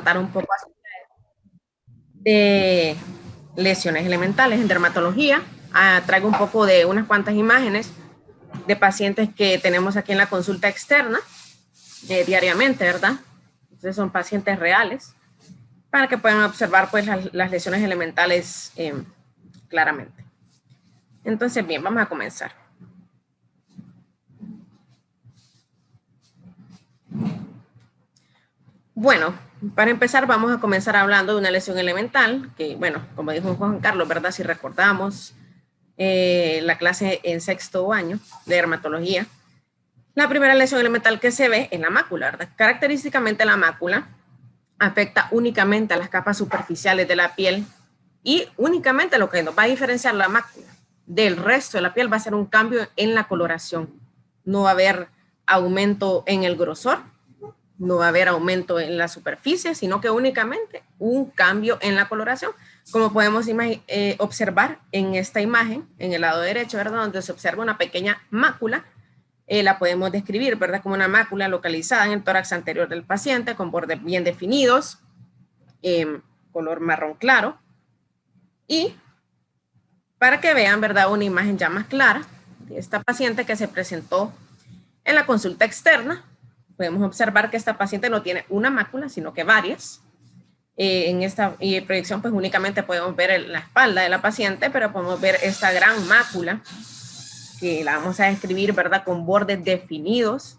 tratar un poco de lesiones elementales en dermatología. Traigo un poco de unas cuantas imágenes de pacientes que tenemos aquí en la consulta externa diariamente, ¿verdad? Entonces son pacientes reales para que puedan observar pues las lesiones elementales claramente. Entonces, bien, vamos a comenzar. Bueno, para empezar vamos a comenzar hablando de una lesión elemental, que bueno, como dijo Juan Carlos, ¿verdad? Si recordamos la clase en sexto año de dermatología, la primera lesión elemental que se ve es la mácula, ¿verdad? Característicamente la mácula afecta únicamente a las capas superficiales de la piel y únicamente lo que nos va a diferenciar la mácula del resto de la piel va a ser un cambio en la coloración. No va a haber aumento en el grosor, no va a haber aumento en la superficie, sino que únicamente un cambio en la coloración, como podemos observar en esta imagen, en el lado derecho, ¿verdad? Donde se observa una pequeña mácula, la podemos describir, ¿verdad? Como una mácula localizada en el tórax anterior del paciente, con bordes bien definidos, color marrón claro, y para que vean, ¿verdad? Una imagen ya más clara de esta paciente que se presentó en la consulta externa. Podemos observar que esta paciente no tiene una mácula, sino que varias. En esta proyección, pues únicamente podemos ver la espalda de la paciente, pero podemos ver esta gran mácula, que la vamos a describir, ¿verdad? Con bordes definidos,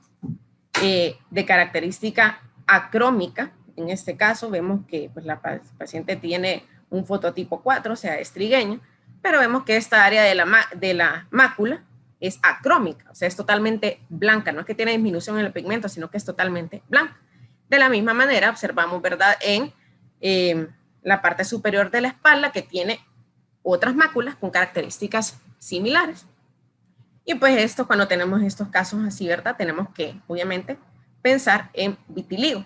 de característica acrómica. En este caso, vemos que pues, la paciente tiene un fototipo 4, o sea, es trigueña, pero vemos que esta área de la mácula es acrómica, o sea, es totalmente blanca, no es que tiene disminución en el pigmento, sino que es totalmente blanca. De la misma manera, observamos, ¿verdad?, en la parte superior de la espalda que tiene otras máculas con características similares. Y pues esto, cuando tenemos estos casos así, ¿verdad?, tenemos que, obviamente, pensar en vitiligo,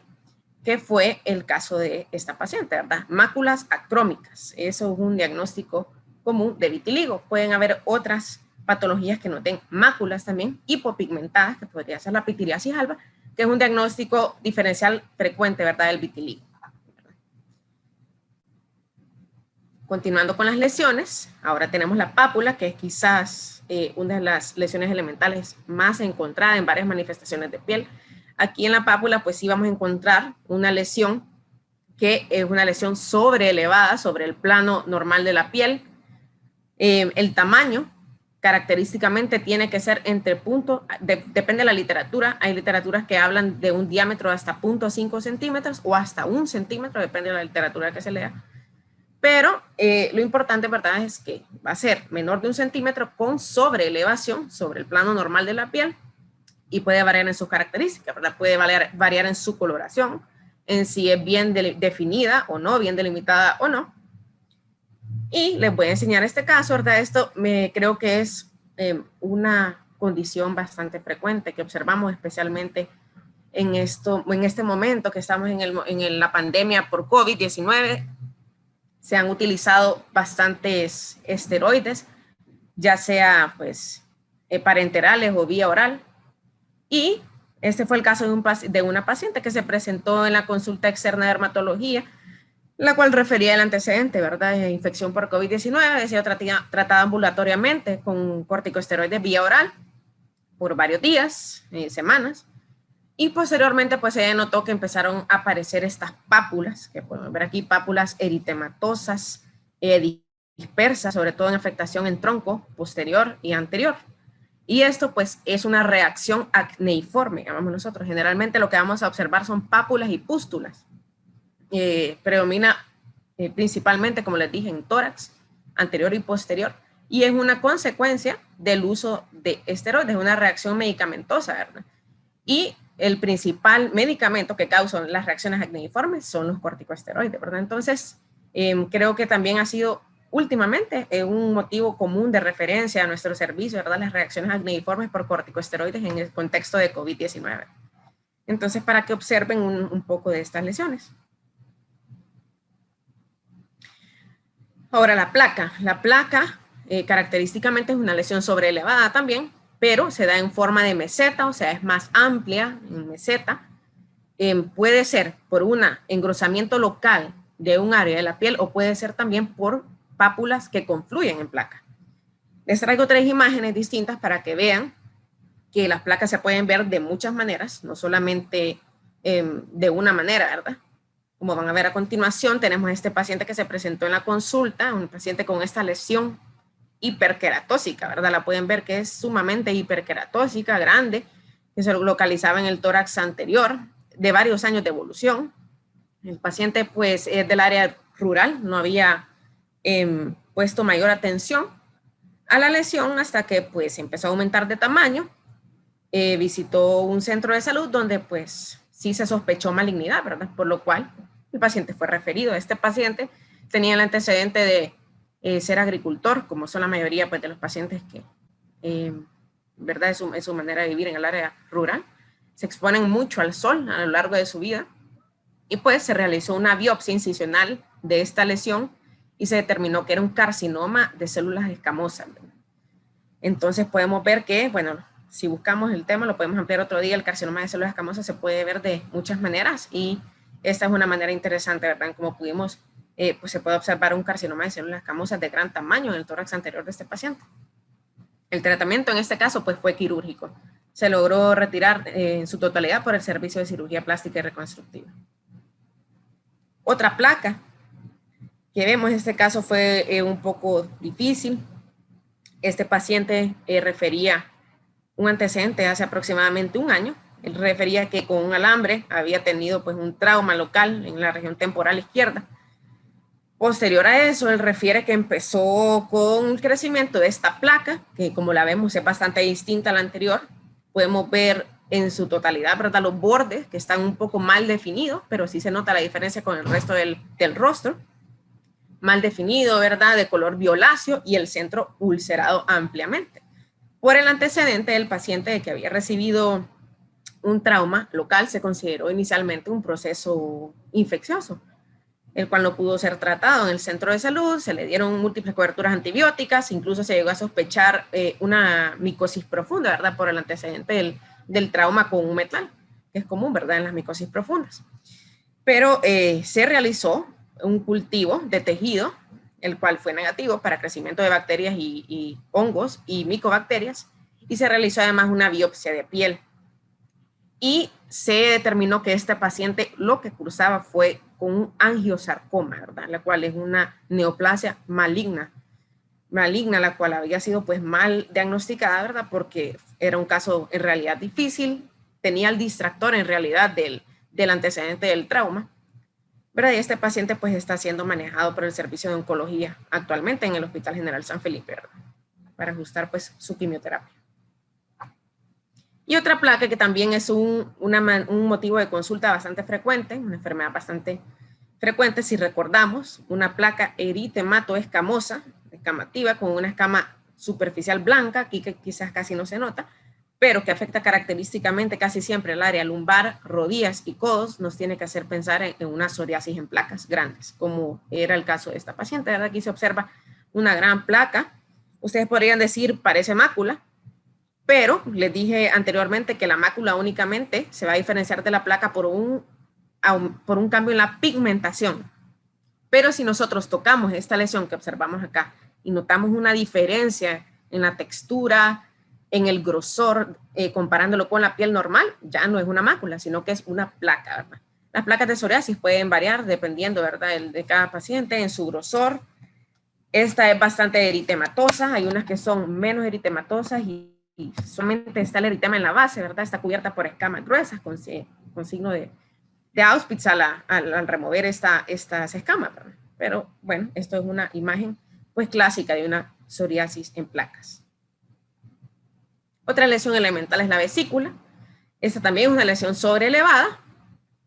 que fue el caso de esta paciente, ¿verdad? Máculas acrómicas, eso es un diagnóstico común de vitiligo. Pueden haber otras patologías que no den máculas también, hipopigmentadas, que podría ser la pitiriasis alba, que es un diagnóstico diferencial frecuente, ¿verdad?, del vitiligo. Continuando con las lesiones, ahora tenemos la pápula, que es quizás una de las lesiones elementales más encontradas en varias manifestaciones de piel. Aquí en la pápula, pues sí vamos a encontrar una lesión que es una lesión sobreelevada sobre el plano normal de la piel. El tamaño característicamente tiene que ser entre punto, depende de la literatura, hay literaturas que hablan de un diámetro hasta 0.5 centímetros o hasta 1 centímetro, depende de la literatura que se lea. Pero lo importante, ¿verdad?, es que va a ser menor de 1 centímetro con sobreelevación sobre el plano normal de la piel y puede variar en sus características, ¿verdad? Puede variar en su coloración, en si es bien definida o no, bien delimitada o no. Y les voy a enseñar este caso, ¿verdad? Esto creo que es una condición bastante frecuente que observamos especialmente en este momento que estamos en la pandemia por COVID-19. Se han utilizado bastantes esteroides, ya sea pues parenterales o vía oral. Y este fue el caso de una paciente que se presentó en la consulta externa de dermatología, la cual refería el antecedente, ¿verdad?, de infección por COVID-19, había sido tratada ambulatoriamente con corticosteroides vía oral por varios días, semanas, y posteriormente pues ella notó que empezaron a aparecer estas pápulas, que podemos ver aquí, pápulas eritematosas, dispersas, sobre todo en afectación en tronco posterior y anterior. Y esto pues es una reacción acneiforme, llamamos nosotros. Generalmente lo que vamos a observar son pápulas y pústulas. Predomina principalmente, como les dije, en tórax, anterior y posterior, y es una consecuencia del uso de esteroides, una reacción medicamentosa, ¿verdad? Y el principal medicamento que causa las reacciones acneiformes son los corticosteroides, ¿verdad? Entonces, creo que también ha sido últimamente un motivo común de referencia a nuestro servicio, ¿verdad? Las reacciones acneiformes por corticosteroides en el contexto de COVID-19. Entonces, para que observen un poco de estas lesiones. Ahora, la placa. La placa característicamente es una lesión sobreelevada también, pero se da en forma de meseta, o sea, es más amplia en meseta, puede ser por un engrosamiento local de un área de la piel o puede ser también por pápulas que confluyen en placa. Les traigo 3 imágenes distintas para que vean que las placas se pueden ver de muchas maneras, no solamente de una manera, ¿verdad? Como van a ver a continuación, tenemos a este paciente que se presentó en la consulta, un paciente con esta lesión hiperqueratósica, ¿verdad? La pueden ver que es sumamente hiperqueratósica, grande, que se localizaba en el tórax anterior, de varios años de evolución. El paciente, pues, es del área rural, no había puesto mayor atención a la lesión hasta que, pues, empezó a aumentar de tamaño. Visitó un centro de salud donde, pues, sí se sospechó malignidad, ¿verdad? Por lo cual el paciente fue referido. Este paciente tenía el antecedente de ser agricultor, como son la mayoría, pues, de los pacientes que, ¿verdad? Es su manera de vivir en el área rural. Se exponen mucho al sol a lo largo de su vida y, pues, se realizó una biopsia incisional de esta lesión y se determinó que era un carcinoma de células escamosas, ¿verdad? Entonces podemos ver que, bueno, si buscamos el tema, lo podemos ampliar otro día, el carcinoma de células escamosas se puede ver de muchas maneras y esta es una manera interesante, ¿verdad? Como pudimos, pues se puede observar un carcinoma de células escamosas de gran tamaño en el tórax anterior de este paciente. El tratamiento en este caso, pues fue quirúrgico. Se logró retirar en su totalidad por el servicio de cirugía plástica y reconstructiva. Otra placa que vemos en este caso fue un poco difícil. Este paciente refería un antecedente hace aproximadamente un año. Él refería que con un alambre había tenido, pues, un trauma local en la región temporal izquierda. Posterior a eso, él refiere que empezó con el crecimiento de esta placa, que como la vemos es bastante distinta a la anterior. Podemos ver en su totalidad, ¿verdad?, los bordes que están un poco mal definidos, pero sí se nota la diferencia con el resto del rostro. Mal definido, ¿verdad?, de color violáceo y el centro ulcerado ampliamente. Por el antecedente del paciente de que había recibido un trauma local, se consideró inicialmente un proceso infeccioso, el cual no pudo ser tratado en el centro de salud. Se le dieron múltiples coberturas antibióticas, incluso se llegó a sospechar una micosis profunda, ¿verdad?, por el antecedente del trauma con un metal, que es común, ¿verdad?, en las micosis profundas. Pero se realizó un cultivo de tejido, el cual fue negativo para crecimiento de bacterias y hongos y micobacterias, y se realizó además una biopsia de piel. Y se determinó que este paciente lo que cursaba fue con un angiosarcoma, ¿verdad?, la cual es una neoplasia maligna, la cual había sido, pues, mal diagnosticada, ¿verdad?, porque era un caso en realidad difícil, tenía el distractor en realidad del antecedente del trauma, ¿verdad? Y este paciente, pues, está siendo manejado por el servicio de oncología actualmente en el Hospital General San Felipe, ¿verdad?, para ajustar, pues, su quimioterapia. Y otra placa que también es un motivo de consulta bastante frecuente, una enfermedad bastante frecuente, si recordamos, una placa eritematoescamosa, escamativa, con una escama superficial blanca, aquí que quizás casi no se nota, pero que afecta característicamente casi siempre el área lumbar, rodillas y codos, nos tiene que hacer pensar en una psoriasis en placas grandes, como era el caso de esta paciente, ¿verdad? Aquí se observa una gran placa. Ustedes podrían decir, parece mácula, pero les dije anteriormente que la mácula únicamente se va a diferenciar de la placa por un cambio en la pigmentación. Pero si nosotros tocamos esta lesión que observamos acá y notamos una diferencia en la textura, en el grosor, comparándolo con la piel normal, ya no es una mácula, sino que es una placa, ¿verdad? Las placas de psoriasis pueden variar dependiendo, ¿verdad?, de cada paciente en su grosor. Esta es bastante eritematosa, hay unas que son menos eritematosas y solamente está el eritema en la base, ¿verdad? Está cubierta por escamas gruesas con signo de Auspitz al remover estas escamas, ¿verdad? Pero bueno, esto es una imagen, pues, clásica de una psoriasis en placas. Otra lesión elemental es la vesícula. Esta también es una lesión sobreelevada,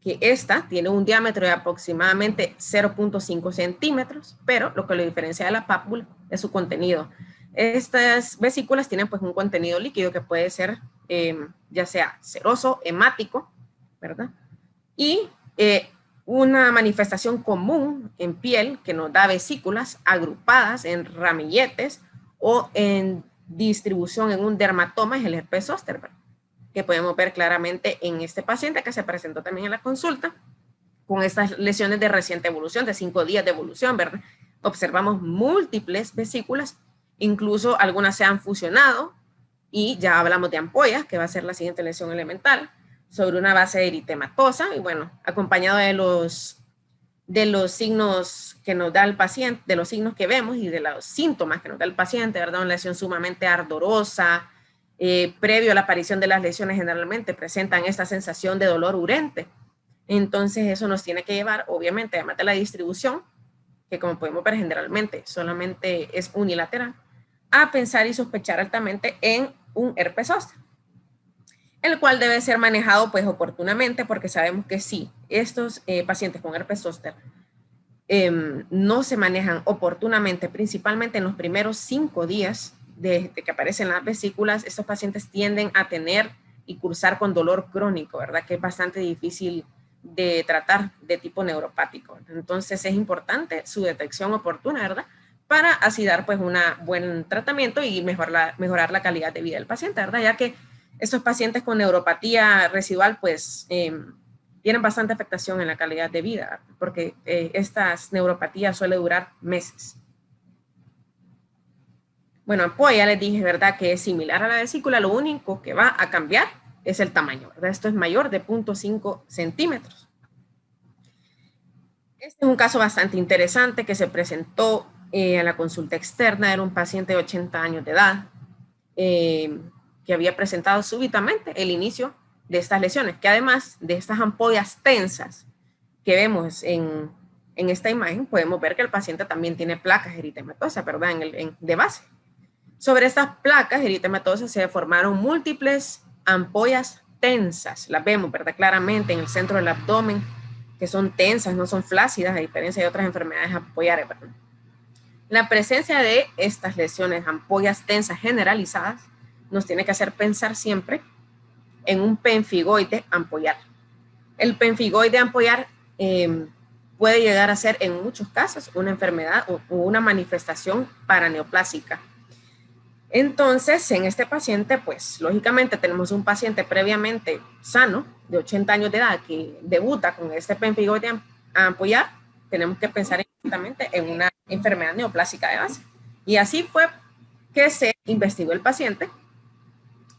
que esta tiene un diámetro de aproximadamente 0.5 centímetros, pero lo que lo diferencia de la pápula es su contenido. Estas vesículas tienen, pues, un contenido líquido que puede ser ya sea seroso, hemático, ¿verdad? Y una manifestación común en piel que nos da vesículas agrupadas en ramilletes o en distribución en un dermatoma es el herpes zóster, ¿verdad? que podemos ver claramente en este paciente que se presentó también en la consulta, con estas lesiones de reciente evolución, de 5 días de evolución, ¿verdad? Observamos múltiples vesículas, incluso algunas se han fusionado, y ya hablamos de ampollas, que va a ser la siguiente lesión elemental, sobre una base eritematosa, y bueno, acompañado de los signos que nos da el paciente, de los signos que vemos y de los síntomas que nos da el paciente, ¿verdad? Una lesión sumamente ardorosa, previo a la aparición de las lesiones generalmente presentan esta sensación de dolor urente. Entonces eso nos tiene que llevar, obviamente, además de la distribución, que como podemos ver generalmente solamente es unilateral, a pensar y sospechar altamente en un herpes zóster, el cual debe ser manejado pues oportunamente, porque sabemos que si estos pacientes con herpes zóster no se manejan oportunamente, principalmente en los primeros 5 días de que aparecen las vesículas, estos pacientes tienden a tener y cursar con dolor crónico, ¿verdad? Que es bastante difícil de tratar, de tipo neuropático. Entonces es importante su detección oportuna, ¿verdad? Para así dar pues un buen tratamiento y mejorar la calidad de vida del paciente, ¿verdad? Ya que estos pacientes con neuropatía residual pues tienen bastante afectación en la calidad de vida, porque estas neuropatías suelen durar meses. Bueno, ampolla, ya les dije, ¿verdad? Que es similar a la vesícula, lo único que va a cambiar es el tamaño, ¿verdad? Esto es mayor de 0.5 centímetros. Este es un caso bastante interesante que se presentó a la consulta externa. Era un paciente de 80 años de edad que había presentado súbitamente el inicio de estas lesiones, que además de estas ampollas tensas que vemos en esta imagen, podemos ver que el paciente también tiene placas eritematosas, ¿verdad? De base. Sobre estas placas eritematosas se formaron múltiples ampollas tensas, las vemos, ¿verdad? Claramente en el centro del abdomen, que son tensas, no son flácidas, a diferencia de otras enfermedades ampollares, ¿verdad? La presencia de estas lesiones, ampollas tensas generalizadas, nos tiene que hacer pensar siempre en un pemfigoide ampollar. El pemfigoide ampollar puede llegar a ser en muchos casos una enfermedad o una manifestación paraneoplásica. Entonces, en este paciente, pues lógicamente tenemos un paciente previamente sano, de 80 años de edad, que debuta con este pemfigoide ampollar. Tenemos que pensar inmediatamente en una enfermedad neoplásica de base. Y así fue que se investigó el paciente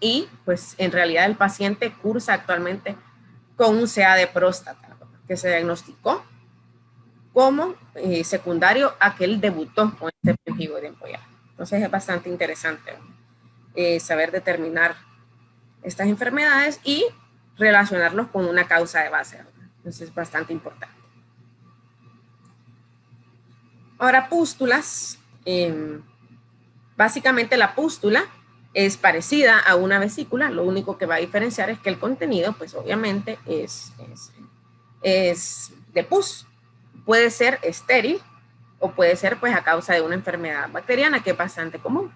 y pues en realidad el paciente cursa actualmente con un CA de próstata, que se diagnosticó como secundario a que él debutó con este pemfigoide ampollar. Entonces es bastante interesante saber determinar estas enfermedades y relacionarlos con una causa de base, ¿verdad? Entonces es bastante importante. Ahora, pústulas. Básicamente la pústula es parecida a una vesícula, lo único que va a diferenciar es que el contenido, pues obviamente es de pus. Puede ser estéril o puede ser pues a causa de una enfermedad bacteriana que es bastante común.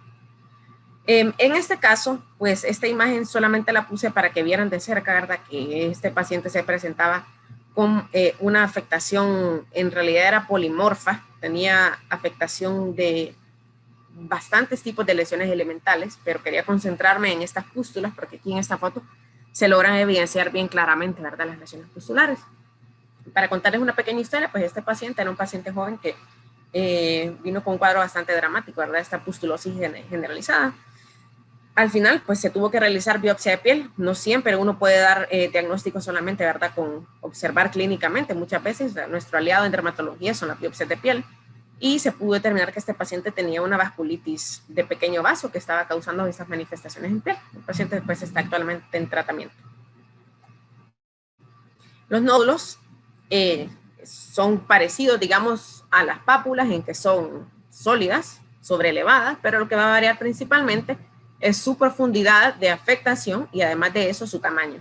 En este caso, pues esta imagen solamente la puse para que vieran de cerca, ¿verdad? Que este paciente se presentaba con una afectación, en realidad era polimorfa, tenía afectación de bastantes tipos de lesiones elementales, pero quería concentrarme en estas pústulas porque aquí en esta foto se logran evidenciar bien claramente, ¿verdad? Las lesiones pustulares. Para contarles una pequeña historia, pues este paciente era un paciente joven que vino con un cuadro bastante dramático, ¿verdad? Esta pustulosis generalizada. Al final, pues se tuvo que realizar biopsia de piel. No siempre uno puede dar diagnóstico solamente, ¿verdad? Con observar clínicamente. Muchas veces nuestro aliado en dermatología son las biopsias de piel. Y se pudo determinar que este paciente tenía una vasculitis de pequeño vaso que estaba causando estas manifestaciones en piel. El paciente después está actualmente en tratamiento. Los nódulos son parecidos, digamos, a las pápulas en que son sólidas, sobreelevadas, pero lo que va a variar principalmente es su profundidad de afectación y además de eso su tamaño.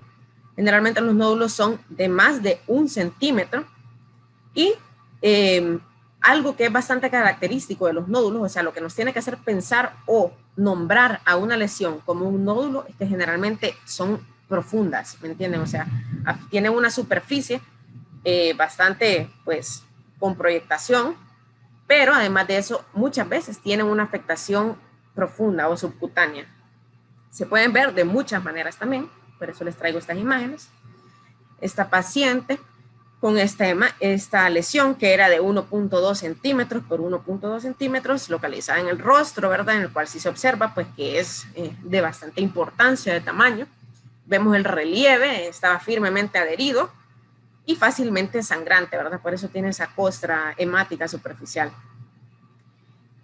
Generalmente los nódulos son de más de 1 centímetro y algo que es bastante característico de los nódulos, o sea, lo que nos tiene que hacer pensar o nombrar a una lesión como un nódulo es que generalmente son profundas, ¿me entienden? O sea, tienen una superficie bastante, pues, con proyectación, pero además de eso, muchas veces tienen una afectación profunda o subcutánea. Se pueden ver de muchas maneras también, por eso les traigo estas imágenes. Esta paciente con esta lesión que era de 1.2 centímetros por 1.2 centímetros, localizada en el rostro, ¿verdad? En el cual sí se observa pues que es de bastante importancia de tamaño. Vemos el relieve, estaba firmemente adherido y fácilmente sangrante, ¿verdad? Por eso tiene esa costra hemática superficial.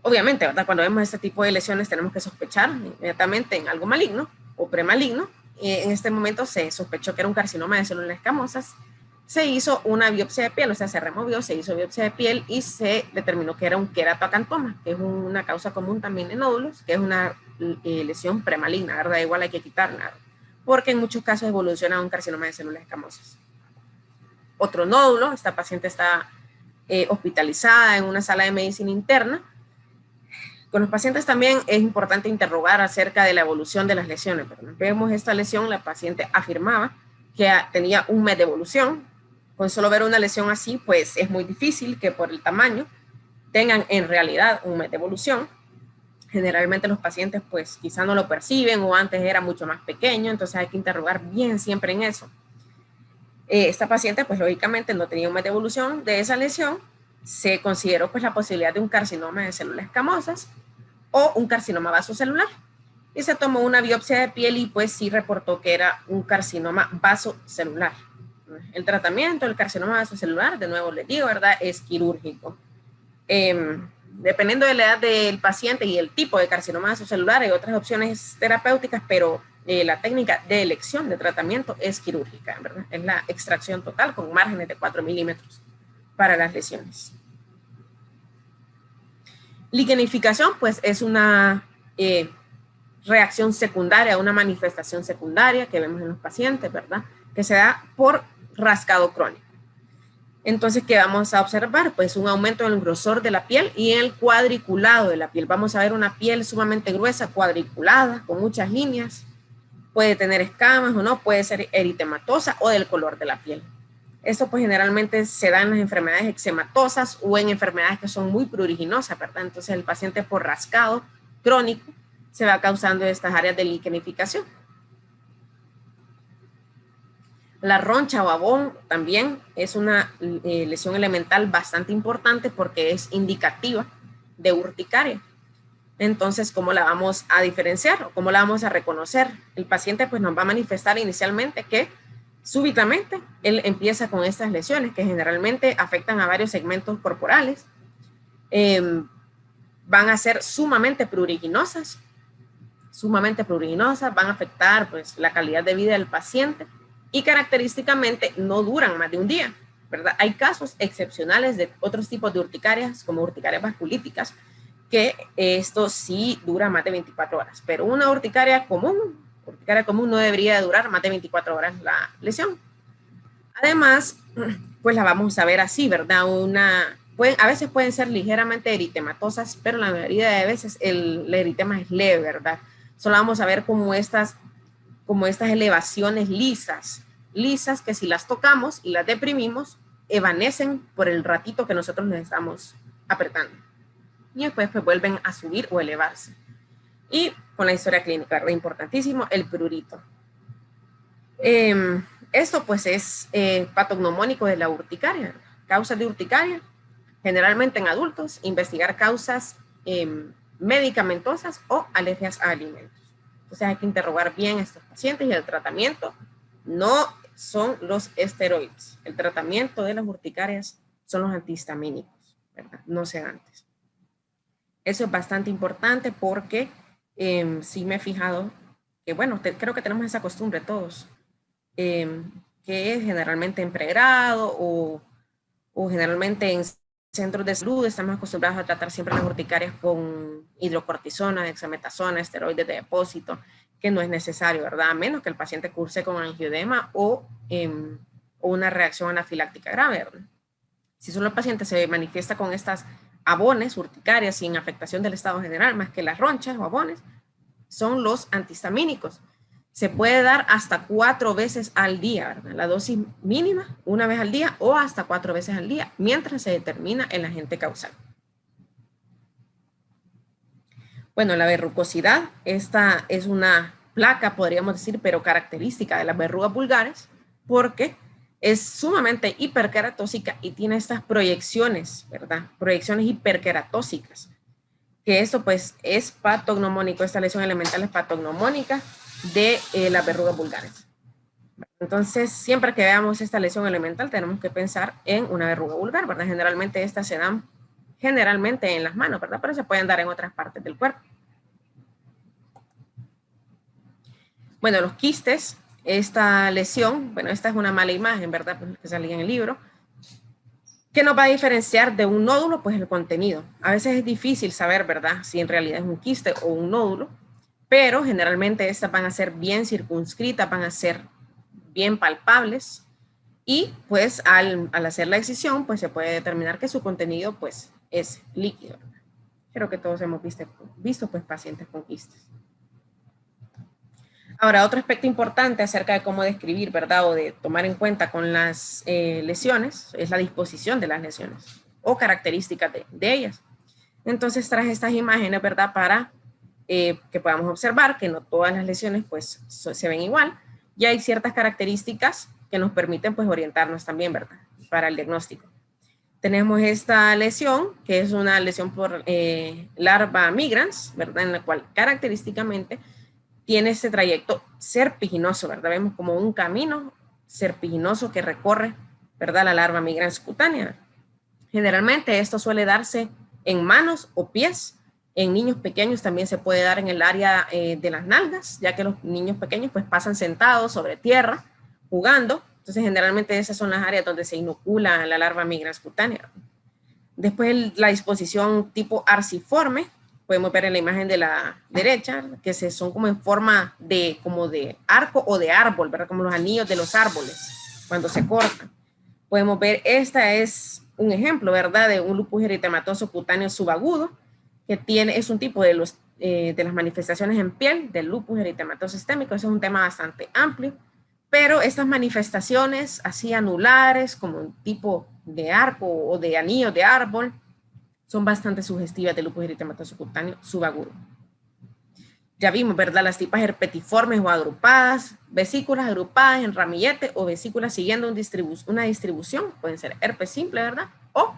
Obviamente, ¿verdad? Cuando vemos este tipo de lesiones tenemos que sospechar inmediatamente en algo maligno o premaligno. En este momento se sospechó que era un carcinoma de células escamosas. Se hizo una biopsia de piel, o sea, se removió, se hizo biopsia de piel y se determinó que era un queratoacantoma, que es una causa común también de nódulos, que es una lesión premaligna, ¿verdad? Igual hay que quitarla, porque en muchos casos evoluciona a un carcinoma de células escamosas. Otro nódulo, esta paciente está hospitalizada en una sala de medicina interna. Con los pacientes también es importante interrogar acerca de la evolución de las lesiones. Vemos esta lesión, la paciente afirmaba que tenía un mes de evolución. Con solo ver una lesión así, pues es muy difícil que por el tamaño tengan en realidad un mes de evolución. Generalmente los pacientes pues quizá no lo perciben o antes era mucho más pequeño, entonces hay que interrogar bien siempre en eso. Esta paciente pues lógicamente no tenía un mes de evolución de esa lesión. Se consideró pues la posibilidad de un carcinoma de células escamosas o un carcinoma vasocelular. Y se tomó una biopsia de piel y pues sí reportó que era un carcinoma vasocelular. El tratamiento del carcinoma vasocelular, de nuevo les digo, ¿verdad? Es quirúrgico. Dependiendo de la edad del paciente y el tipo de carcinoma vasocelular, hay otras opciones terapéuticas, pero la técnica de elección de tratamiento es quirúrgica, ¿verdad? Es la extracción total con márgenes de 4 milímetros para las lesiones. Liquenificación, pues es una reacción secundaria, una manifestación secundaria que vemos en los pacientes, ¿verdad? Que se da por rascado crónico. Entonces, ¿qué vamos a observar? Pues un aumento en el grosor de la piel y en el cuadriculado de la piel. Vamos a ver una piel sumamente gruesa, cuadriculada, con muchas líneas. Puede tener escamas o no, puede ser eritematosa o del color de la piel. Esto pues generalmente se da en las enfermedades eczematosas o en enfermedades que son muy pruriginosas, ¿verdad? Entonces el paciente por rascado crónico se va causando estas áreas de liquenificación. La roncha o abón también es una lesión elemental bastante importante porque es indicativa de urticaria. Entonces, ¿cómo la vamos a diferenciar o cómo la vamos a reconocer? El paciente pues nos va a manifestar inicialmente que súbitamente él empieza con estas lesiones que generalmente afectan a varios segmentos corporales. Van a ser sumamente pruriginosas, van a afectar pues la calidad de vida del paciente y característicamente no duran más de un día, ¿verdad? Hay casos excepcionales de otros tipos de urticarias, como urticarias vasculíticas, que esto sí dura más de 24 horas, pero una urticaria común no debería durar más de 24 horas la lesión. Además, pues la vamos a ver así, ¿verdad? A veces pueden ser ligeramente eritematosas, pero la mayoría de veces el eritema es leve, ¿verdad? Solo vamos a ver como estas elevaciones lisas que si las tocamos y las deprimimos, evanecen por el ratito que nosotros les estamos apretando. Y después pues vuelven a subir o elevarse. Y con la historia clínica, ¿verdad? Importantísimo, el prurito. Esto pues es patognomónico de la urticaria, ¿verdad? Causas de urticaria, generalmente en adultos, investigar causas medicamentosas o alergias a alimentos. Entonces hay que interrogar bien a estos pacientes y el tratamiento no son los esteroides. El tratamiento de las urticarias son los antihistamínicos, ¿verdad? No sé antes. Eso es bastante importante porque sí me he fijado que, bueno, creo que tenemos esa costumbre todos, que generalmente en pregrado o generalmente en centros de salud estamos acostumbrados a tratar siempre las urticarias con hidrocortisona, dexametasona, esteroides de depósito, que no es necesario, ¿verdad? A menos que el paciente curse con angioedema o una reacción anafiláctica grave, ¿verdad? Si solo el paciente se manifiesta con estas abones urticarias sin afectación del estado general, más que las ronchas o abones, son los antihistamínicos. Se puede dar hasta 4 veces al día, ¿verdad? La dosis mínima, 1 vez al día o hasta 4 veces al día, mientras se determina el agente causal. Bueno, la verrucosidad, esta es una placa, podríamos decir, pero característica de las verrugas vulgares, porque es sumamente hiperqueratósica y tiene estas proyecciones, ¿verdad? Proyecciones hiperqueratósicas, que esto pues es patognomónico, esta lesión elemental es patognomónica de las verrugas vulgares. Entonces, siempre que veamos esta lesión elemental, tenemos que pensar en una verruga vulgar, ¿verdad? Generalmente estas se dan generalmente en las manos, ¿verdad? Pero se pueden dar en otras partes del cuerpo. Bueno, los quistes, esta lesión, bueno, esta es una mala imagen, ¿verdad? Pues que salía en el libro. ¿Qué nos va a diferenciar de un nódulo? Pues el contenido. A veces es difícil saber, ¿verdad? Si en realidad es un quiste o un nódulo, pero generalmente estas van a ser bien circunscritas, van a ser bien palpables y pues al hacer la excisión, pues se puede determinar que su contenido pues es líquido. Creo que todos hemos visto pues pacientes con quistes. Ahora, otro aspecto importante acerca de cómo describir, ¿verdad? O de tomar en cuenta con las lesiones es la disposición de las lesiones o características de ellas. Entonces traje estas imágenes, ¿verdad? Para que podamos observar que no todas las lesiones pues se ven igual y hay ciertas características que nos permiten pues orientarnos también, ¿verdad? Para el diagnóstico. Tenemos esta lesión, que es una lesión por larva migrans, ¿verdad? En la cual característicamente tiene este trayecto serpiginoso, ¿verdad? Vemos como un camino serpiginoso que recorre, ¿verdad? La larva migrans cutánea. Generalmente esto suele darse en manos o pies. En niños pequeños también se puede dar en el área de las nalgas, ya que los niños pequeños pues pasan sentados sobre tierra, jugando. Entonces generalmente esas son las áreas donde se inocula la larva migrans cutánea. Después la disposición tipo arciforme, podemos ver en la imagen de la derecha, que son como en forma de arco o de árbol, ¿verdad? Como los anillos de los árboles, cuando se cortan. Podemos ver, esta es un ejemplo, ¿verdad? De un lupus eritematoso cutáneo subagudo, que es un tipo de las manifestaciones en piel del lupus eritematoso sistémico. Eso es un tema bastante amplio, pero estas manifestaciones así anulares, como un tipo de arco o de anillo de árbol, son bastante sugestivas del lupus eritematoso cutáneo subagudo. Ya vimos, ¿verdad? Las tipas herpetiformes o agrupadas, vesículas agrupadas en ramillete o vesículas siguiendo una distribución, pueden ser herpes simple, ¿verdad? O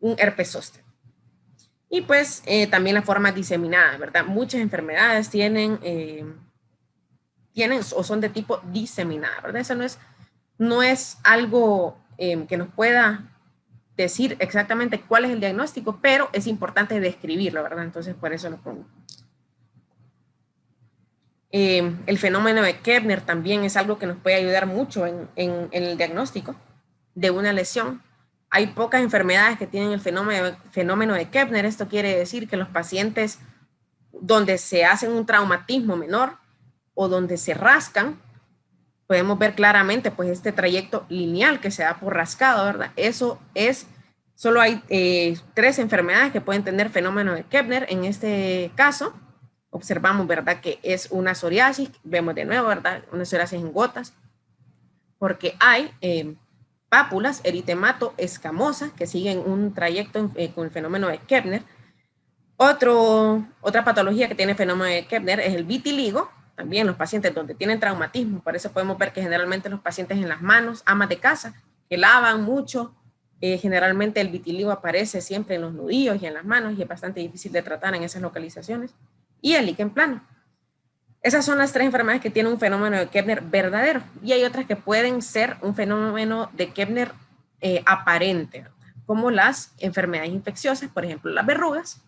un herpes zóster. Y pues también la forma diseminada, ¿verdad? Muchas enfermedades tienen o son de tipo diseminada, ¿verdad? Eso no es algo que nos pueda decir exactamente cuál es el diagnóstico, pero es importante describirlo, ¿verdad? Entonces, por eso lo pongo. El fenómeno de Koebner también es algo que nos puede ayudar mucho en el diagnóstico de una lesión. Hay pocas enfermedades que tienen el fenómeno de Koebner. Esto quiere decir que los pacientes donde se hacen un traumatismo menor o donde se rascan, podemos ver claramente pues este trayecto lineal que se da por rascado, ¿verdad? Eso es, solo hay 3 enfermedades que pueden tener fenómeno de Koebner. En este caso, observamos, ¿verdad? Que es una psoriasis, vemos de nuevo, ¿verdad? Una psoriasis en gotas, porque hay pápulas eritemato escamosas que siguen un trayecto con el fenómeno de Koebner. Otra patología que tiene fenómeno de Koebner es el vitiligo, también los pacientes donde tienen traumatismo. Por eso podemos ver que generalmente los pacientes en las manos, amas de casa, que lavan mucho, generalmente el vitiligo aparece siempre en los nudillos y en las manos y es bastante difícil de tratar en esas localizaciones. Y el líquen plano. Esas son las 3 enfermedades que tienen un fenómeno de Koebner verdadero. Y hay otras que pueden ser un fenómeno de Koebner aparente, ¿verdad? Como las enfermedades infecciosas, por ejemplo, las verrugas,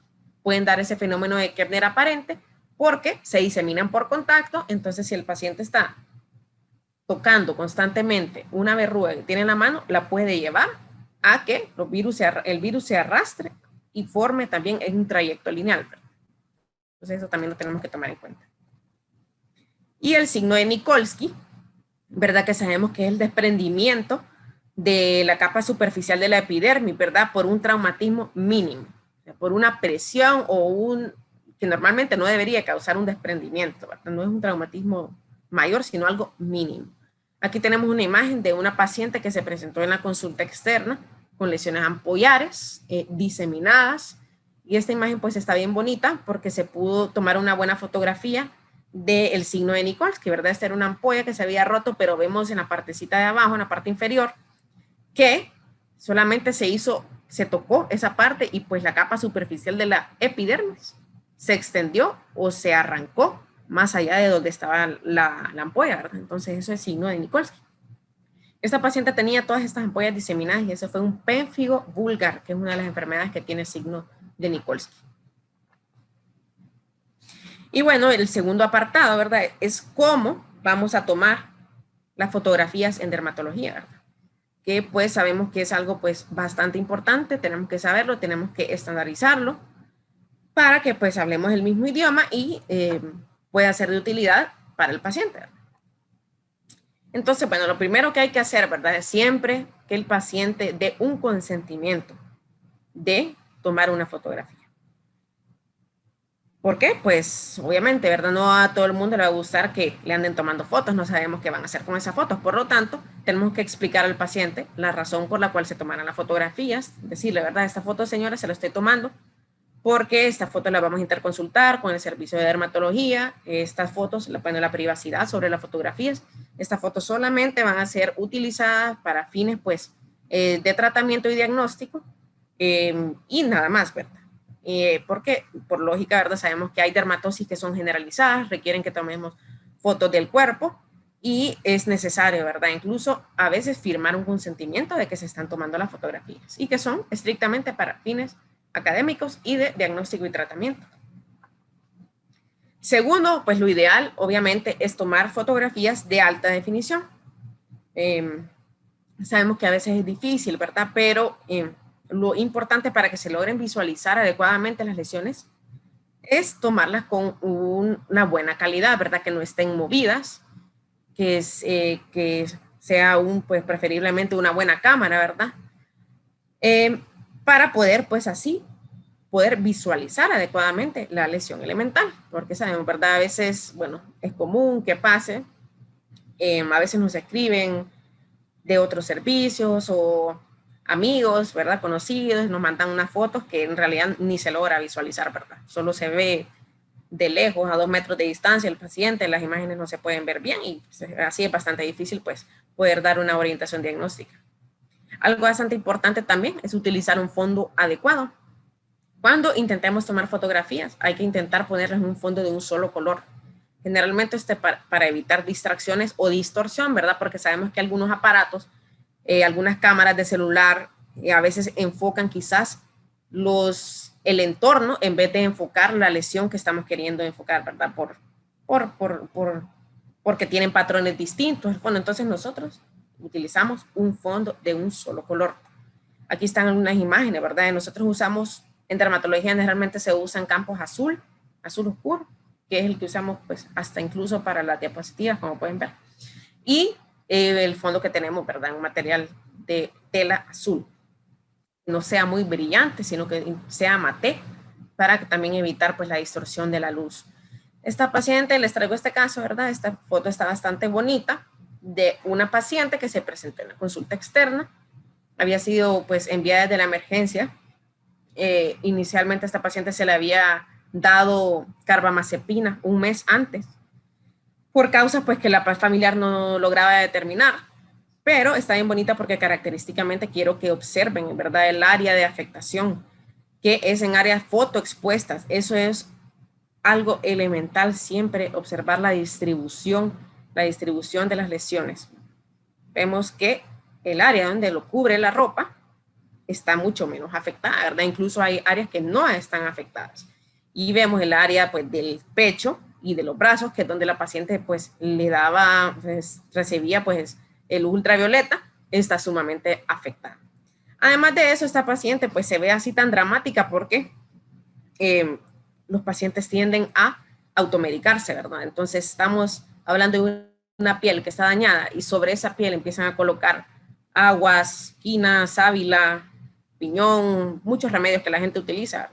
pueden dar ese fenómeno de Koebner aparente porque se diseminan por contacto. Entonces, si el paciente está tocando constantemente una verruga que tiene en la mano, la puede llevar a que el virus se arrastre y forme también en un trayecto lineal, ¿verdad? Entonces, eso también lo tenemos que tomar en cuenta. Y el signo de Nikolsky, ¿verdad? Que sabemos que es el desprendimiento de la capa superficial de la epidermis, ¿verdad? Por un traumatismo mínimo, o sea, por una presión que normalmente no debería causar un desprendimiento, ¿verdad? No es un traumatismo mayor, sino algo mínimo. Aquí tenemos una imagen de una paciente que se presentó en la consulta externa con lesiones ampollares, diseminadas, y esta imagen pues está bien bonita porque se pudo tomar una buena fotografía del signo de Nikolsky, ¿verdad? Esta era una ampolla que se había roto, pero vemos en la partecita de abajo, en la parte inferior, que solamente se tocó esa parte y pues la capa superficial de la epidermis se extendió o se arrancó más allá de donde estaba la ampolla, ¿verdad? Entonces eso es signo de Nikolsky. Esta paciente tenía todas estas ampollas diseminadas y eso fue un pénfigo vulgar, que es una de las enfermedades que tiene el signo de Nikolsky. Y bueno, el segundo apartado, ¿verdad? Es cómo vamos a tomar las fotografías en dermatología, ¿verdad? Que pues sabemos que es algo pues bastante importante, tenemos que saberlo, tenemos que estandarizarlo para que pues hablemos el mismo idioma y pueda ser de utilidad para el paciente, ¿verdad? Entonces, bueno, lo primero que hay que hacer, ¿verdad? Es siempre que el paciente dé un consentimiento de tomar una fotografía. ¿Por qué? Pues obviamente, ¿verdad? No a todo el mundo le va a gustar que le anden tomando fotos, no sabemos qué van a hacer con esas fotos. Por lo tanto, tenemos que explicar al paciente la razón por la cual se tomarán las fotografías, decirle, ¿verdad? Esta foto, señora, se la estoy tomando porque esta foto la vamos a interconsultar con el servicio de dermatología, estas fotos, la privacidad sobre las fotografías, estas fotos solamente van a ser utilizadas para fines, pues, de tratamiento y diagnóstico y nada más, ¿verdad? Porque por lógica, ¿verdad? Sabemos que hay dermatosis que son generalizadas, requieren que tomemos fotos del cuerpo y es necesario, ¿verdad? Incluso a veces firmar un consentimiento de que se están tomando las fotografías y que son estrictamente para fines académicos y de diagnóstico y tratamiento. Segundo, pues lo ideal, obviamente, es tomar fotografías de alta definición. Sabemos que a veces es difícil, ¿verdad? Pero lo importante para que se logren visualizar adecuadamente las lesiones es tomarlas con una buena calidad, ¿verdad? Que no estén movidas, que sea pues preferiblemente una buena cámara, ¿verdad? Para poder, pues así, poder visualizar adecuadamente la lesión elemental, porque sabemos, ¿verdad? A veces, bueno, es común que pase, a veces nos escriben de otros servicios o amigos, ¿verdad? Conocidos, nos mandan unas fotos que en realidad ni se logra visualizar, ¿verdad? Solo se ve de lejos, a 2 metros de distancia el paciente, las imágenes no se pueden ver bien y así es bastante difícil, pues, poder dar una orientación diagnóstica. Algo bastante importante también es utilizar un fondo adecuado. Cuando intentemos tomar fotografías, hay que intentar ponerles un fondo de un solo color. Generalmente para evitar distracciones o distorsión, ¿verdad? Porque sabemos que algunos aparatos, algunas cámaras de celular, a veces enfocan quizás el entorno en vez de enfocar la lesión que estamos queriendo enfocar, ¿verdad? Porque tienen patrones distintos. Bueno, entonces nosotros utilizamos un fondo de un solo color. Aquí están algunas imágenes, ¿verdad? Nosotros usamos, en dermatología generalmente se usan campos azul oscuro, que es el que usamos pues hasta incluso para las diapositivas, como pueden ver. Y el fondo que tenemos, ¿verdad? Un material de tela azul. No sea muy brillante, sino que sea maté, para también evitar pues la distorsión de la luz. Esta paciente, les traigo este caso, ¿verdad? Esta foto está bastante bonita, de una paciente que se presentó en la consulta externa. Había sido pues enviada desde la emergencia. Inicialmente a esta paciente se le había dado carbamazepina un mes antes, por causas pues que la familiar no lograba determinar, pero está bien bonita porque característicamente quiero que observen, ¿verdad? El área de afectación, que es en áreas fotoexpuestas. Eso es algo elemental, siempre observar la distribución de las lesiones. Vemos que el área donde lo cubre la ropa está mucho menos afectada, ¿verdad? Incluso hay áreas que no están afectadas. Y vemos el área pues del pecho y de los brazos, que es donde la paciente pues le daba, pues, recibía pues el ultravioleta, está sumamente afectada. Además de eso, esta paciente pues se ve así tan dramática porque los pacientes tienden a automedicarse, ¿verdad? Entonces estamos hablando de una piel que está dañada y sobre esa piel empiezan a colocar aguas, quina, sábila, piñón, muchos remedios que la gente utiliza.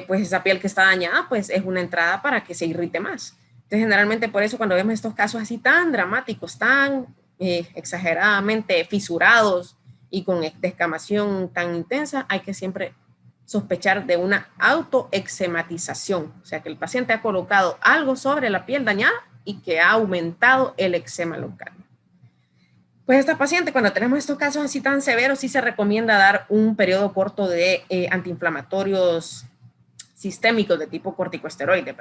Pues esa piel que está dañada, pues es una entrada para que se irrite más. Entonces, generalmente por eso cuando vemos estos casos así tan dramáticos, tan exageradamente fisurados y con descamación tan intensa, hay que siempre sospechar de una autoexematización, o sea que el paciente ha colocado algo sobre la piel dañada y que ha aumentado el eczema local. Pues esta paciente, cuando tenemos estos casos así tan severos, sí se recomienda dar un periodo corto de antiinflamatorios sistémicos de tipo corticosteroide.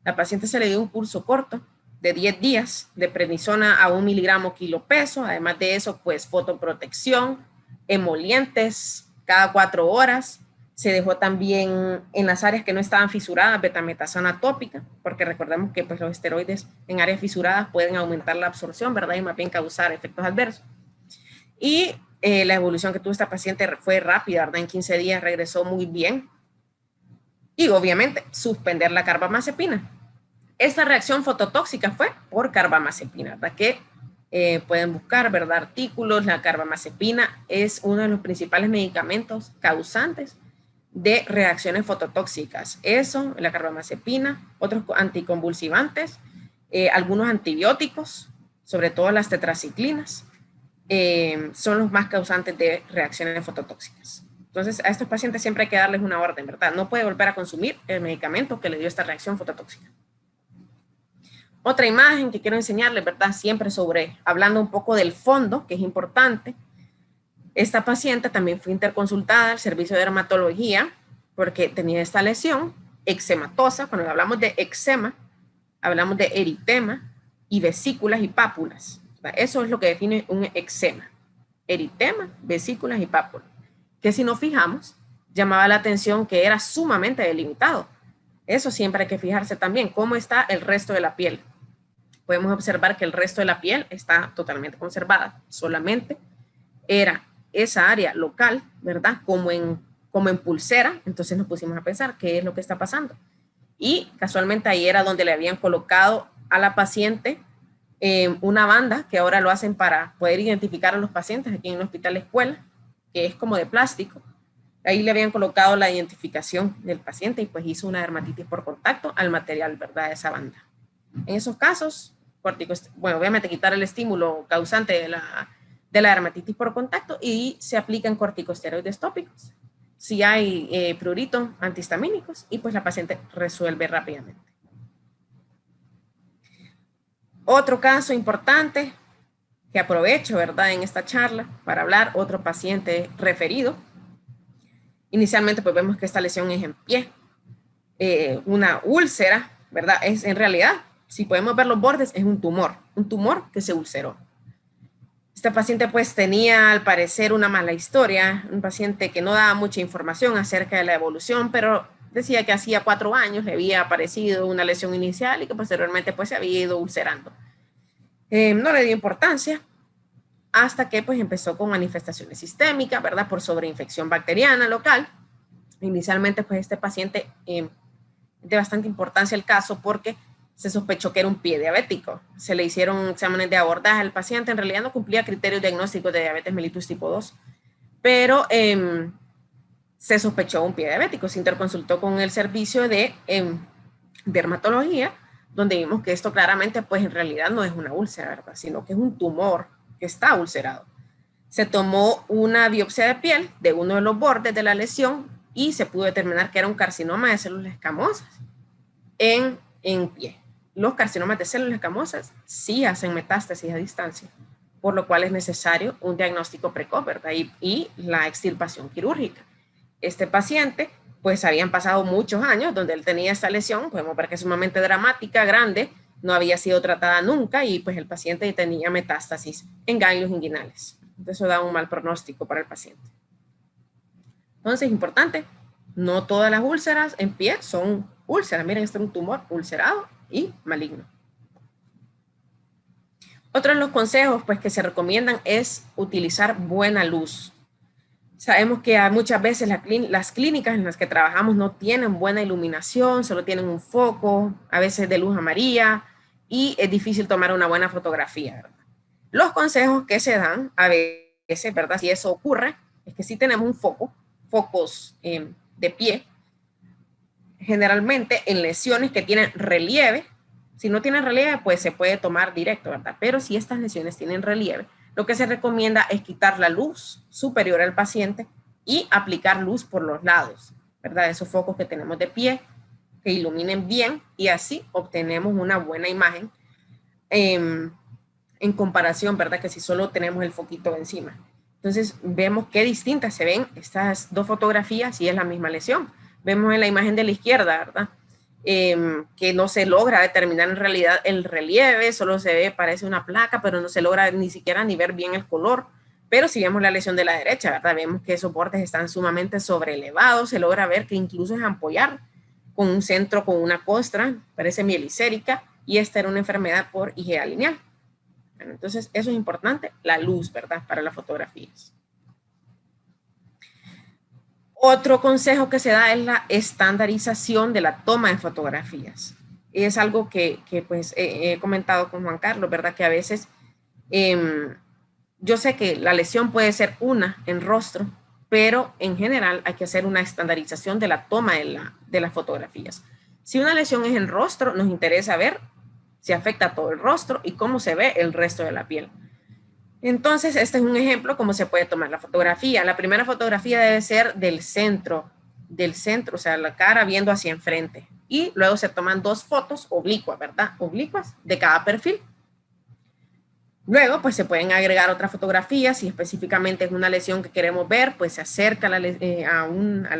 La paciente se le dio un curso corto de 10 días de prednisona a 1 miligramo kilo peso. Además de eso, pues fotoprotección, emolientes cada 4 horas. Se dejó también en las áreas que no estaban fisuradas betametasona tópica, porque recordemos que pues, los esteroides en áreas fisuradas pueden aumentar la absorción, ¿verdad? Y más bien causar efectos adversos. Y la evolución que tuvo esta paciente fue rápida, ¿verdad? En 15 días regresó muy bien. Y obviamente suspender la carbamazepina. Esta reacción fototóxica fue por carbamazepina, ¿verdad? Que pueden buscar, ¿verdad? Artículos. La carbamazepina es uno de los principales medicamentos causantes de reacciones fototóxicas. Eso, la carbamazepina, otros anticonvulsivantes, algunos antibióticos, sobre todo las tetraciclinas, son los más causantes de reacciones fototóxicas. Entonces, a estos pacientes siempre hay que darles una orden, ¿verdad? No puede volver a consumir el medicamento que le dio esta reacción fototóxica. Otra imagen que quiero enseñarles, ¿verdad? Siempre hablando un poco del fondo, que es importante. Esta paciente también fue interconsultada al servicio de dermatología porque tenía esta lesión eczematosa. Cuando hablamos de eczema, hablamos de eritema y vesículas y pápulas. Eso es lo que define un eczema. Eritema, vesículas y pápulas. Que si nos fijamos, llamaba la atención que era sumamente delimitado. Eso siempre hay que fijarse también, cómo está el resto de la piel. Podemos observar que el resto de la piel está totalmente conservada. Solamente era esa área local, ¿verdad? Como en pulsera. Entonces nos pusimos a pensar qué es lo que está pasando. Y casualmente ahí era donde le habían colocado a la paciente una banda, que ahora lo hacen para poder identificar a los pacientes aquí en el hospital escuela, que es como de plástico. Ahí le habían colocado la identificación del paciente y pues hizo una dermatitis por contacto al material, ¿verdad? De esa banda. En esos casos, bueno, obviamente quitar el estímulo causante de la dermatitis por contacto y se aplican corticosteroides tópicos. Si hay prurito, antihistamínicos y pues la paciente resuelve rápidamente. Otro caso importante que aprovecho, ¿verdad? En esta charla para hablar, otro paciente referido. Inicialmente pues vemos que esta lesión es en pie, una úlcera, ¿verdad? Es en realidad, si podemos ver los bordes, es un tumor que se ulceró. Esta paciente pues tenía al parecer una mala historia, un paciente que no daba mucha información acerca de la evolución, pero decía que hacía 4 años le había aparecido una lesión inicial y que posteriormente pues se había ido ulcerando. No le dio importancia hasta que pues empezó con manifestaciones sistémicas, ¿verdad? Por sobreinfección bacteriana local. Inicialmente pues este paciente de bastante importancia el caso porque se sospechó que era un pie diabético. Se le hicieron exámenes de abordaje al paciente. En realidad no cumplía criterios diagnósticos de diabetes mellitus tipo 2, pero se sospechó un pie diabético. Se interconsultó con el servicio de dermatología, donde vimos que esto claramente, pues en realidad no es una úlcera, ¿verdad? Sino que es un tumor que está ulcerado. Se tomó una biopsia de piel de uno de los bordes de la lesión y se pudo determinar que era un carcinoma de células escamosas en pie. Los carcinomas de células escamosas sí hacen metástasis a distancia, por lo cual es necesario un diagnóstico precoz, ¿verdad? Y la extirpación quirúrgica. Este paciente, pues habían pasado muchos años donde él tenía esta lesión, podemos ver que es sumamente dramática, grande, no había sido tratada nunca y pues el paciente tenía metástasis en ganglios inguinales. Entonces eso da un mal pronóstico para el paciente. Entonces, importante, no todas las úlceras en pie son úlceras. Miren, este es un tumor ulcerado y maligno. Otro de los consejos pues, que se recomiendan es utilizar buena luz. Sabemos que muchas veces las clínicas en las que trabajamos no tienen buena iluminación, solo tienen un foco, a veces de luz amarilla, y es difícil tomar una buena fotografía, ¿verdad? Los consejos que se dan a veces, ¿verdad? Si eso ocurre, es que si tenemos un focos de pie, generalmente en lesiones que tienen relieve. Si no tienen relieve, pues se puede tomar directo, ¿verdad? Pero si estas lesiones tienen relieve, lo que se recomienda es quitar la luz superior al paciente y aplicar luz por los lados. ¿verdad? Esos focos que tenemos de pie, que iluminen bien y así obtenemos una buena imagen en comparación, ¿verdad? Que si solo tenemos el foquito encima. Entonces vemos qué distintas se ven estas dos fotografías y es la misma lesión. Vemos en la imagen de la izquierda, ¿verdad? Que no se logra determinar en realidad el relieve, solo se ve, parece una placa, pero no se logra ni siquiera ni ver bien el color. Pero si vemos la lesión de la derecha, ¿verdad? Vemos que esos bordes están sumamente sobreelevados, se logra ver que incluso es ampollar con un centro con una costra, parece mielicérica, y esta era una enfermedad por IgA lineal. Bueno, entonces, eso es importante, la luz, ¿verdad? Para las fotografías. Otro consejo que se da es la estandarización de la toma de fotografías. Es algo que pues he comentado con Juan Carlos, ¿verdad? Que a veces yo sé que la lesión puede ser una en rostro, pero en general hay que hacer una estandarización de la toma de las fotografías. Si una lesión es en rostro, nos interesa ver si afecta a todo el rostro y cómo se ve el resto de la piel. Entonces, este es un ejemplo cómo se puede tomar la fotografía. La primera fotografía debe ser del centro, o sea, la cara viendo hacia enfrente. Y luego se toman dos fotos oblicuas, ¿verdad? Oblicuas de cada perfil. Luego, pues se pueden agregar otras fotografías. Si específicamente es una lesión que queremos ver, pues se acerca al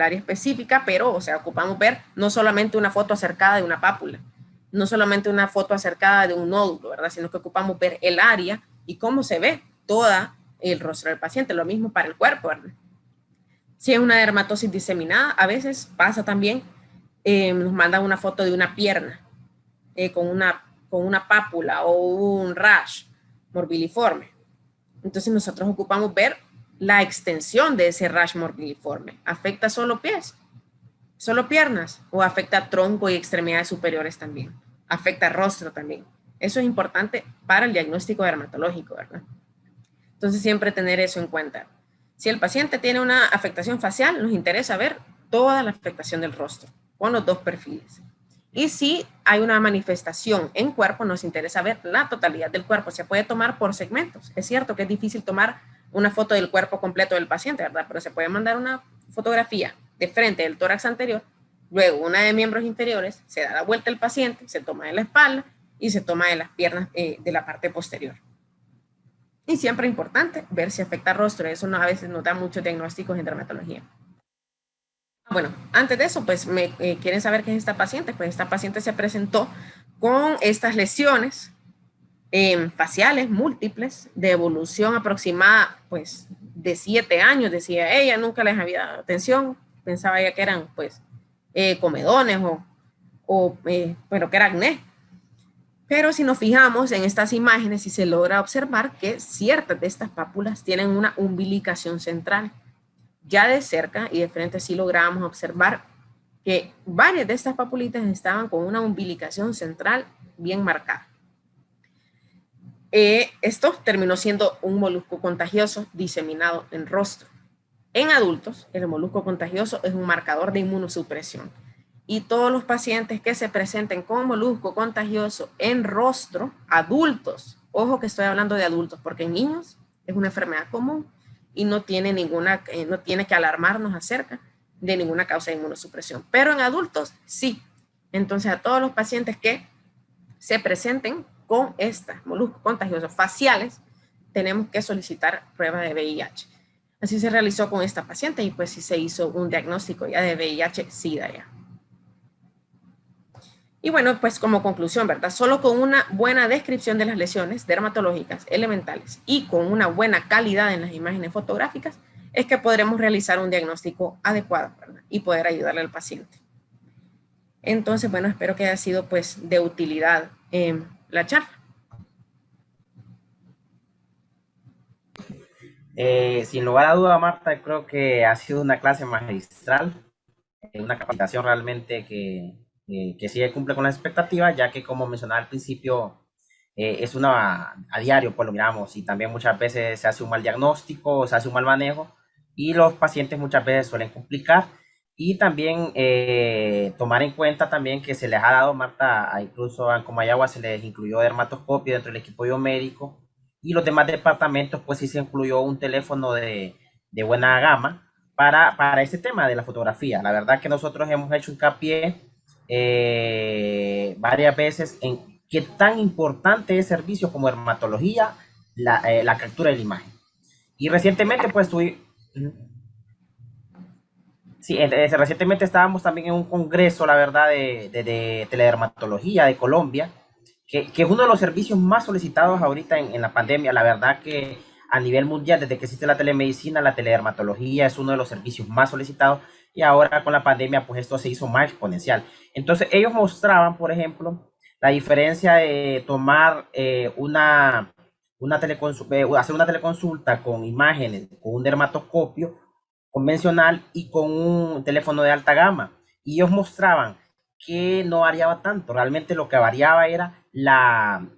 área específica, pero, o sea, ocupamos ver no solamente una foto acercada de una pápula, no solamente una foto acercada de un nódulo, ¿verdad? Sino que ocupamos ver el área y cómo se ve toda el rostro del paciente. Lo mismo para el cuerpo, ¿verdad? Si es una dermatosis diseminada, a veces pasa también, nos mandan una foto de una pierna con una pápula o un rash morbiliforme. Entonces nosotros ocupamos ver la extensión de ese rash morbiliforme. ¿Afecta solo pies? ¿Solo piernas? ¿O afecta tronco y extremidades superiores también? ¿Afecta rostro también? Eso es importante para el diagnóstico dermatológico, ¿verdad? Entonces siempre tener eso en cuenta. Si el paciente tiene una afectación facial, nos interesa ver toda la afectación del rostro con los dos perfiles. Y si hay una manifestación en cuerpo, nos interesa ver la totalidad del cuerpo. Se puede tomar por segmentos. Es cierto que es difícil tomar una foto del cuerpo completo del paciente, ¿verdad? Pero se puede mandar una fotografía de frente del tórax anterior, luego una de miembros inferiores, se da la vuelta al paciente, se toma de la espalda y se toma de las piernas de la parte posterior. Y siempre es importante ver si afecta rostro. Eso a veces nos da muchos diagnósticos en dermatología. Bueno, antes de eso, pues quieren saber qué es esta paciente. Pues esta paciente se presentó con estas lesiones faciales múltiples de evolución aproximada, pues, de 7 años, decía ella. Nunca les había dado atención. Pensaba ella que eran, pues, comedones pero que era acné. Pero si nos fijamos en estas imágenes, sí se logra observar que ciertas de estas pápulas tienen una umbilicación central. Ya de cerca y de frente sí logramos observar que varias de estas papulitas estaban con una umbilicación central bien marcada. Esto terminó siendo un molusco contagioso diseminado en rostro. En adultos, el molusco contagioso es un marcador de inmunosupresión. Y todos los pacientes que se presenten con molusco contagioso en rostro, adultos, ojo que estoy hablando de adultos, porque en niños es una enfermedad común y no tiene que alarmarnos acerca de ninguna causa de inmunosupresión. Pero en adultos, sí. Entonces, a todos los pacientes que se presenten con estos moluscos contagiosos faciales, tenemos que solicitar prueba de VIH. Así se realizó con esta paciente y pues sí se hizo un diagnóstico ya de VIH-Sida ya. Y bueno, pues como conclusión, ¿verdad? Solo con una buena descripción de las lesiones dermatológicas elementales y con una buena calidad en las imágenes fotográficas es que podremos realizar un diagnóstico adecuado, ¿verdad? Y poder ayudarle al paciente. Entonces, bueno, espero que haya sido pues de utilidad la charla. Sin lugar a duda, Marta, creo que ha sido una clase magistral, una capacitación realmente que sí cumple con las expectativas, ya que como mencionaba al principio, es una a diario, pues lo miramos, y también muchas veces se hace un mal diagnóstico, se hace un mal manejo, y los pacientes muchas veces suelen complicar, y también tomar en cuenta también que se les ha dado, Marta, incluso a Comayagua se les incluyó dermatoscopio dentro del equipo biomédico, y los demás departamentos pues sí se incluyó un teléfono de buena gama para este tema de la fotografía. La verdad que nosotros hemos hecho hincapié varias veces en qué tan importante es servicios como dermatología, la captura de la imagen. Y recientemente, pues, sí, recientemente estábamos también en un congreso, la verdad, de teledermatología de Colombia, que es uno de los servicios más solicitados ahorita en la pandemia. La verdad que a nivel mundial, desde que existe la telemedicina, la teledermatología es uno de los servicios más solicitados y ahora con la pandemia, pues esto se hizo más exponencial. Entonces, ellos mostraban, por ejemplo, la diferencia de tomar hacer una teleconsulta con imágenes, con un dermatoscopio convencional y con un teléfono de alta gama. Y ellos mostraban que no variaba tanto, realmente lo que variaba era la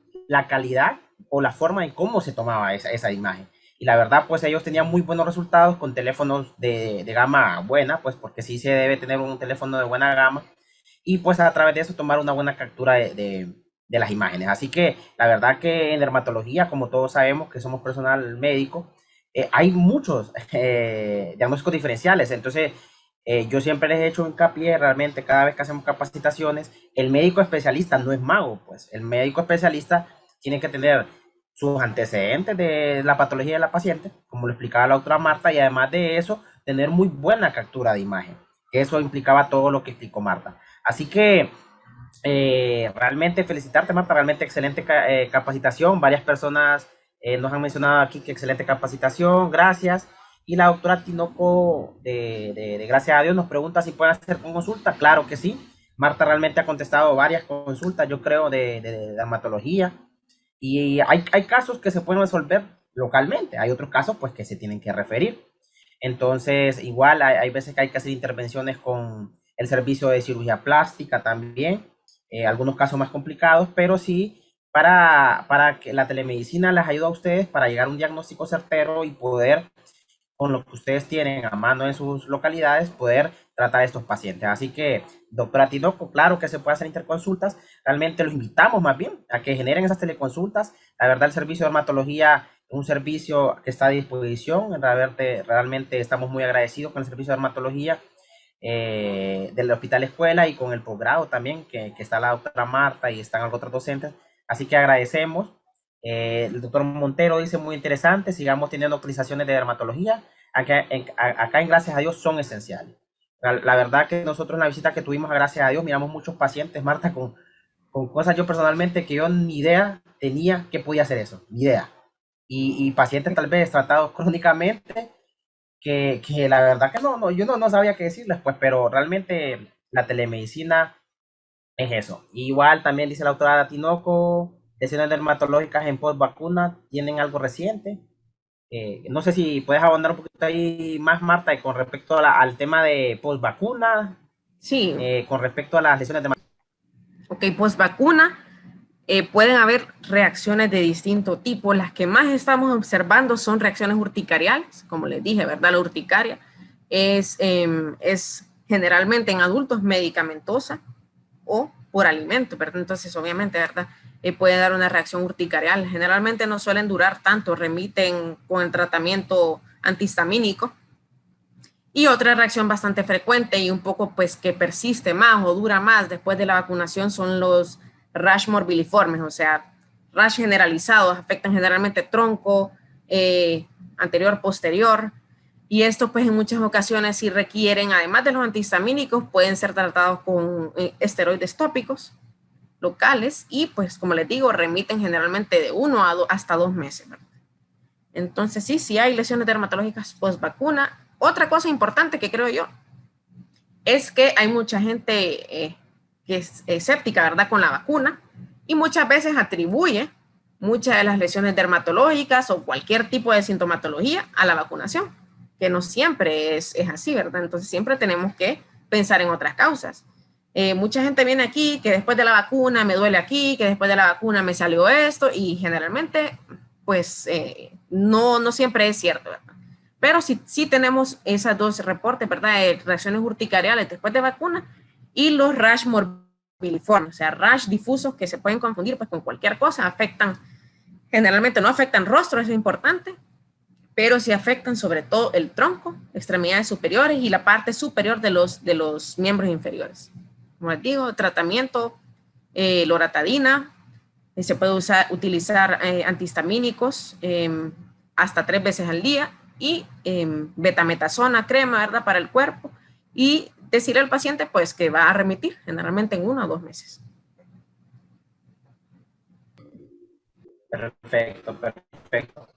calidad o la forma en cómo se tomaba esa imagen. Y la verdad, pues ellos tenían muy buenos resultados con teléfonos de gama buena, pues porque sí se debe tener un teléfono de buena gama. Y pues a través de eso tomar una buena captura de las imágenes. Así que la verdad que en dermatología, como todos sabemos que somos personal médico, hay muchos diagnósticos diferenciales. Entonces, yo siempre les he hecho hincapié realmente cada vez que hacemos capacitaciones, el médico especialista no es mago, pues el médico especialista tiene que tener sus antecedentes de la patología de la paciente, como lo explicaba la doctora Marta, y además de eso, tener muy buena captura de imagen, que eso implicaba todo lo que explicó Marta. Así que realmente felicitarte, Marta, realmente excelente capacitación. Varias personas nos han mencionado aquí que excelente capacitación, gracias. Y la doctora Tinoco, de Gracias a Dios, nos pregunta si pueden hacer consulta. Claro que sí. Marta realmente ha contestado varias consultas, yo creo, de dermatología. Y hay casos que se pueden resolver localmente, hay otros casos pues que se tienen que referir. Entonces, igual hay veces que hay que hacer intervenciones con el servicio de cirugía plástica también, algunos casos más complicados, pero sí para que la telemedicina les ayude a ustedes para llegar a un diagnóstico certero y poder, con lo que ustedes tienen a mano en sus localidades, poder tratar a estos pacientes. Así que, doctora Tinoco, claro que se puede hacer interconsultas. Realmente los invitamos más bien a que generen esas teleconsultas. La verdad, el servicio de dermatología es un servicio que está a disposición. Realmente estamos muy agradecidos con el servicio de dermatología del Hospital Escuela y con el posgrado también, que está la doctora Marta y están otros docentes. Así que agradecemos. El doctor Montero dice muy interesante, sigamos teniendo utilizaciones de dermatología. Acá en Gracias a Dios son esenciales. La verdad que nosotros en la visita que tuvimos a Gracias a Dios miramos muchos pacientes, Marta, con cosas yo personalmente que yo ni idea tenía que podía hacer eso, ni idea. Y pacientes tal vez tratados crónicamente que la verdad que yo no sabía qué decirles, pues, pero realmente la telemedicina es eso. Igual también dice la doctora Tinoco, lesiones dermatológicas en post vacuna tienen algo reciente. No sé si puedes abundar un poquito ahí más, Marta, y con respecto al tema de post vacuna, Sí, con respecto a las lesiones dermatológicas. ok, post vacuna. Pueden haber reacciones de distinto tipo. Las que más estamos observando son reacciones urticariales, como les dije, ¿verdad? La urticaria es generalmente en adultos medicamentosa o por alimento, ¿verdad? Entonces, obviamente, ¿verdad? Puede dar una reacción urticarial. Generalmente no suelen durar tanto, remiten con el tratamiento antihistamínico. Y otra reacción bastante frecuente y un poco pues que persiste más o dura más después de la vacunación son los rash morbiliformes, o sea, rash generalizados, afectan generalmente tronco, anterior, posterior, y estos pues en muchas ocasiones sí requieren, además de los antihistamínicos, pueden ser tratados con esteroides tópicos locales y pues como les digo, remiten generalmente de 1 hasta 2 meses, ¿verdad? Entonces sí hay lesiones dermatológicas post vacuna. Otra cosa importante que creo yo es que hay mucha gente que es escéptica, ¿verdad?, con la vacuna y muchas veces atribuye muchas de las lesiones dermatológicas o cualquier tipo de sintomatología a la vacunación, que no siempre es así, ¿verdad? Entonces siempre tenemos que pensar en otras causas. Mucha gente viene aquí que después de la vacuna me duele aquí, que después de la vacuna me salió esto y generalmente pues no siempre es cierto, ¿verdad? Pero sí tenemos esas dos reportes, ¿verdad? Reacciones urticariales después de vacuna y los rash morbiliformes, o sea, rash difusos que se pueden confundir pues con cualquier cosa, generalmente no afectan rostro, eso es importante, pero sí afectan sobre todo el tronco, extremidades superiores y la parte superior de los miembros inferiores. Como les digo, tratamiento, loratadina, se puede utilizar antihistamínicos hasta 3 veces al día y betametasona, crema, ¿verdad? Para el cuerpo, y decirle al paciente pues que va a remitir generalmente en 1 o 2 meses. Perfecto, perfecto.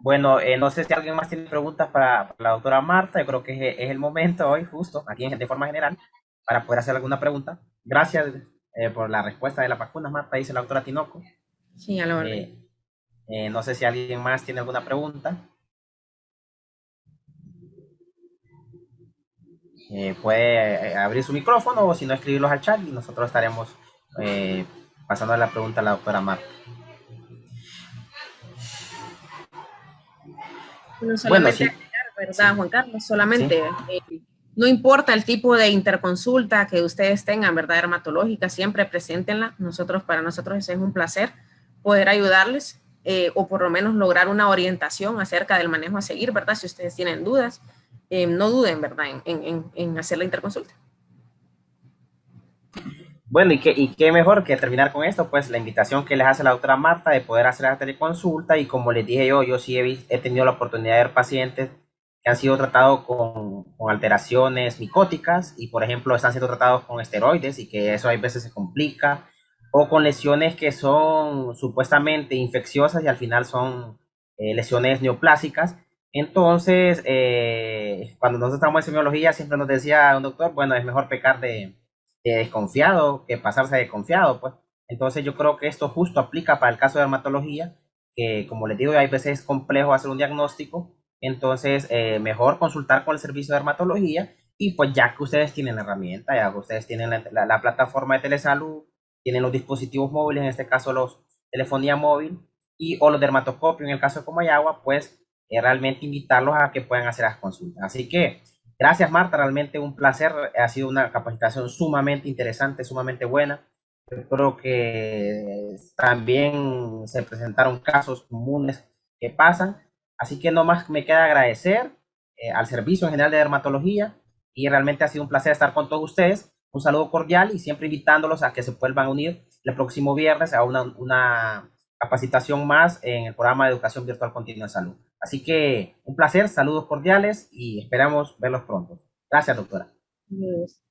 Bueno, no sé si alguien más tiene preguntas para la doctora Marta. Yo creo que es el momento hoy, justo, aquí de forma general, para poder hacer alguna pregunta. Gracias por la respuesta de la vacuna, Marta, dice la doctora Tinoco. Sí, a la orden. No sé si alguien más tiene alguna pregunta. Puede abrir su micrófono o si no escribirlos al chat y nosotros estaremos pasando la pregunta a la doctora Marta. Bueno, Bueno, solamente sí, agregar, sí, ¿verdad, Juan Carlos? sí. Solamente, no importa el tipo de interconsulta que ustedes tengan, ¿verdad? Dermatológica, siempre preséntenla. Para nosotros ese es un placer poder ayudarles o por lo menos lograr una orientación acerca del manejo a seguir, ¿verdad? Si ustedes tienen dudas, no duden, ¿verdad? En hacer la interconsulta. Bueno, y qué mejor que terminar con esto, pues la invitación que les hace la doctora Marta de poder hacer la teleconsulta y como les dije yo sí he tenido la oportunidad de ver pacientes que han sido tratados con alteraciones micóticas y por ejemplo están siendo tratados con esteroides y que eso a veces se complica o con lesiones que son supuestamente infecciosas y al final son lesiones neoplásicas. Entonces, cuando nosotros estamos en semiología siempre nos decía un doctor, bueno, es mejor pecar de desconfiado que pasarse de confiado, pues. Entonces yo creo que esto justo aplica para el caso de dermatología, que como les digo, hay veces es complejo hacer un diagnóstico, entonces mejor consultar con el servicio de dermatología y pues ya que ustedes tienen la herramienta, ya que ustedes tienen la plataforma de telesalud, tienen los dispositivos móviles, en este caso los telefonía móvil y o los dermatoscopios en el caso de Comayagua, pues realmente invitarlos a que puedan hacer las consultas. Así que gracias, Marta, realmente un placer. Ha sido una capacitación sumamente interesante, sumamente buena. Yo creo que también se presentaron casos comunes que pasan. Así que no más me queda agradecer al Servicio en General de Dermatología y realmente ha sido un placer estar con todos ustedes. Un saludo cordial y siempre invitándolos a que se vuelvan a unir el próximo viernes a una capacitación más en el programa de Educación Virtual Continua de Salud. Así que un placer, saludos cordiales y esperamos verlos pronto. Gracias, doctora. Yes.